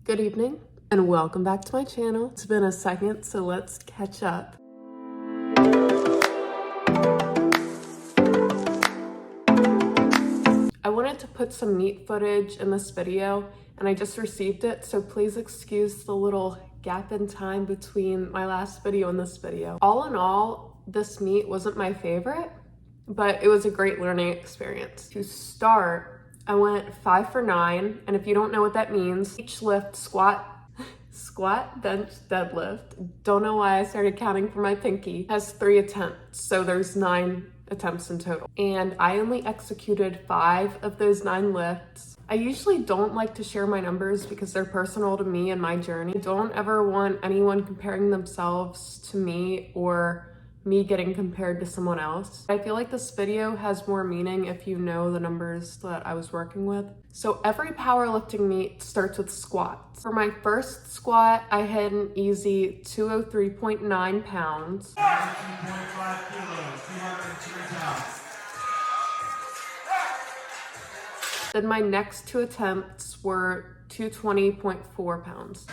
Good evening and welcome back to my channel. It's been a second, so let's catch up. I wanted to put some meet footage in this video and I just received it, so please excuse the little gap in time between my last video and this video. All in all, this meet wasn't my favorite, but it was a great learning experience. To start, I went 5 for 9, and if you don't know what that means, each lift, squat, bench, deadlift, don't know why I started counting from my pinky, has 3 attempts, so there's 9 attempts in total. And I only executed 5 of those 9 lifts. I usually don't like to share my numbers because they're personal to me and my journey. I don't ever want anyone comparing themselves to me or me getting compared to someone else. I feel like this video has more meaning if you know the numbers that I was working with. So every powerlifting meet starts with squats. For my first squat, I hit an easy 203.9 pounds. 2.5 kilos, 203 pounds. Then my next 2 attempts were 220.4 pounds.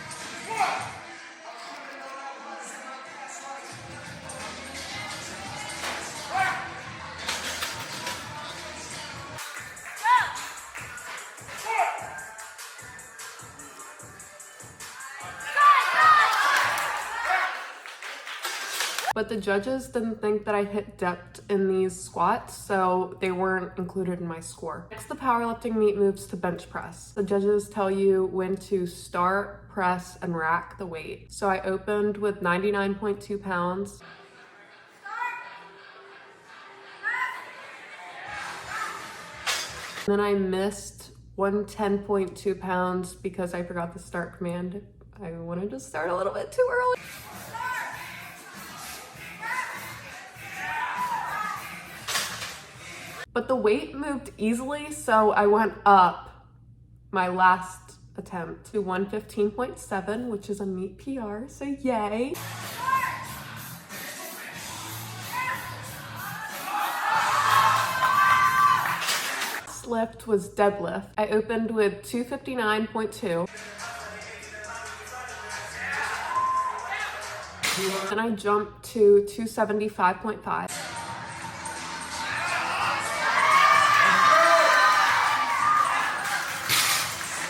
But the judges didn't think that I hit depth in these squats, so they weren't included in my score. Next, the powerlifting meet moves to bench press. The judges tell you when to start, press, and rack the weight. So I opened with 99.2 pounds. Then I missed 110.2 pounds because I forgot the start command. I wanted to start a little bit too early. But the weight moved easily, so I went up my last attempt to 115.7, which is a meet PR, so yay. Next lift was deadlift. I opened with 259.2. Then I jumped to 275.5.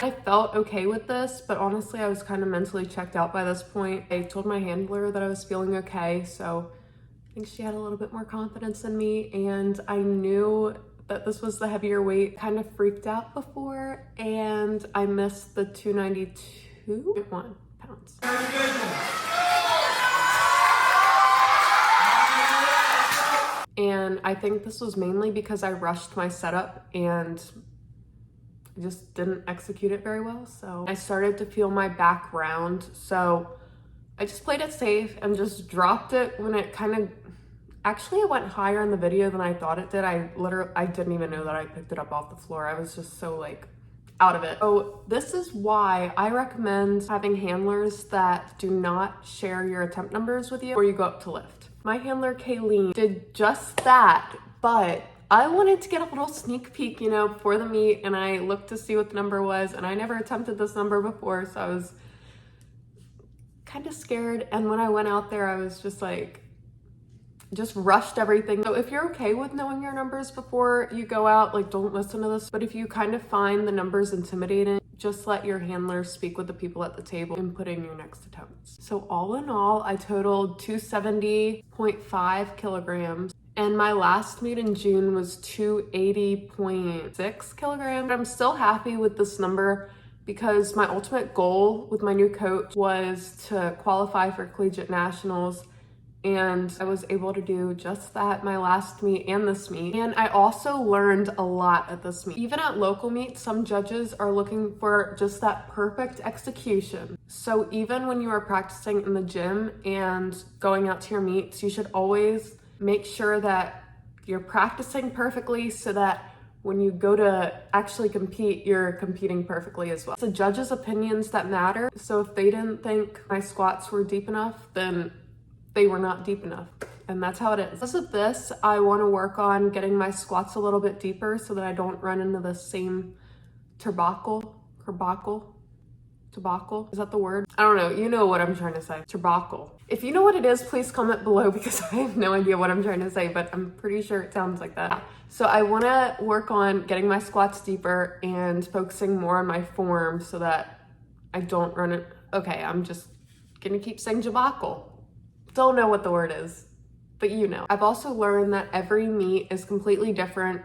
I felt okay with this, but honestly, I was kind of mentally checked out by this point. I told my handler that I was feeling okay, so I think she had a little bit more confidence in me, and I knew that this was the heavier weight. Kind of freaked out before, and I missed the 292.1 pounds. And I think this was mainly because I rushed my setup and I just didn't execute it very well. So I started to feel my back round. So I just played it safe and just dropped it when it actually it went higher in the video than I thought it did. I didn't even know that I picked it up off the floor. I was just so out of it. So this is why I recommend having handlers that do not share your attempt numbers with you before you go up to lift. My handler, Kayleen, did just that, but I wanted to get a little sneak peek, before the meet, and I looked to see what the number was, and I never attempted this number before, so I was kind of scared. And when I went out there, I was just rushed everything. So if you're okay with knowing your numbers before you go out, don't listen to this. But if you kind of find the numbers intimidating, just let your handler speak with the people at the table and put in your next attempts. So all in all, I totaled 270.5 kilograms. And my last meet in June was 280.6 kilograms. I'm still happy with this number because my ultimate goal with my new coach was to qualify for collegiate nationals. And I was able to do just that my last meet and this meet. And I also learned a lot at this meet. Even at local meets, some judges are looking for just that perfect execution. So even when you are practicing in the gym and going out to your meets, you should always make sure that you're practicing perfectly so that when you go to actually compete, you're competing perfectly as well. It's the judges' opinions that matter. So if they didn't think my squats were deep enough, then they were not deep enough. And that's how it is. Because of this, I want to work on getting my squats a little bit deeper so that I don't run into the same turnbuckle Tobacco, is that the word? I don't know, you know what I'm trying to say. Tobacco. If you know what it is, please comment below because I have no idea what I'm trying to say, but I'm pretty sure it sounds like that. So I wanna work on getting my squats deeper and focusing more on my form so that I don't run it. Okay, I'm just gonna keep saying Tobacco. Don't know what the word is, but you know. I've also learned that every meet is completely different.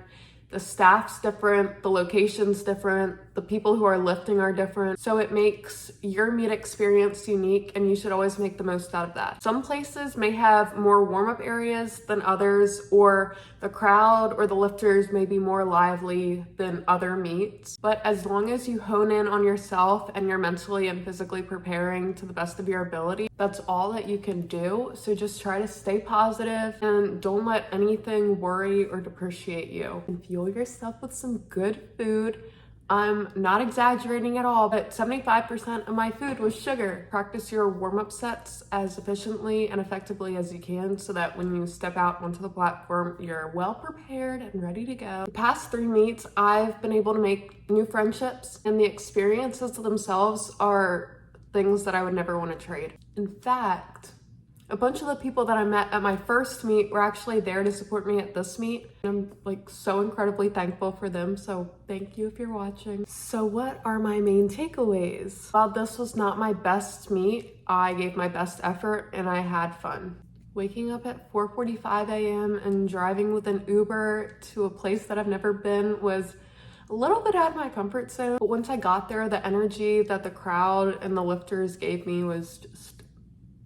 The staff's different, the location's different, the people who are lifting are different. So it makes your meet experience unique and you should always make the most out of that. Some places may have more warm-up areas than others, or the crowd or the lifters may be more lively than other meets. But as long as you hone in on yourself and you're mentally and physically preparing to the best of your ability, that's all that you can do. So just try to stay positive and don't let anything worry or depreciate you. And fuel yourself with some good food. I'm not exaggerating at all, but 75% of my food was sugar. Practice your warm-up sets as efficiently and effectively as you can so that when you step out onto the platform, you're well prepared and ready to go. The past 3 meets, I've been able to make new friendships, and the experiences themselves are things that I would never want to trade. In fact, a bunch of the people that I met at my first meet were actually there to support me at this meet. I'm like so incredibly thankful for them, so thank you if you're watching. So what are my main takeaways? While this was not my best meet, I gave my best effort and I had fun. Waking up at 4:45 a.m. and driving with an Uber to a place that I've never been was a little bit out of my comfort zone, but once I got there, the energy that the crowd and the lifters gave me was just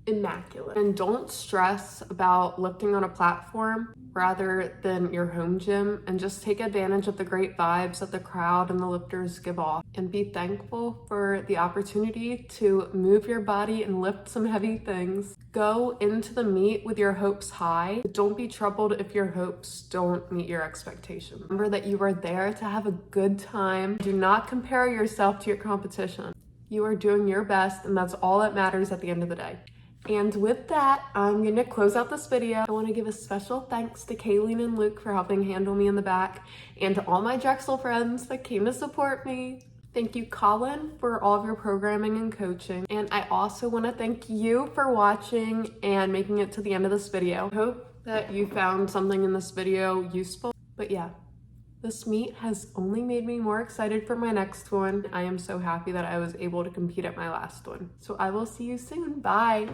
immaculate. And don't stress about lifting on a platform rather than your home gym, and just take advantage of the great vibes that the crowd and the lifters give off, and be thankful for the opportunity to move your body and lift some heavy things. Go into the meet with your hopes high, but don't be troubled if your hopes don't meet your expectations. Remember that you are there to have a good time. Do not compare yourself to your competition. You are doing your best, and that's all that matters at the end of the day. And with that, I'm gonna close out this video. I wanna give a special thanks to Kayleen and Luke for helping handle me in the back, and to all my Drexel friends that came to support me. Thank you, Colin, for all of your programming and coaching. And I also wanna thank you for watching and making it to the end of this video. I hope that you found something in this video useful. But yeah, this meet has only made me more excited for my next one. I am so happy that I was able to compete at my last one. So I will see you soon. Bye.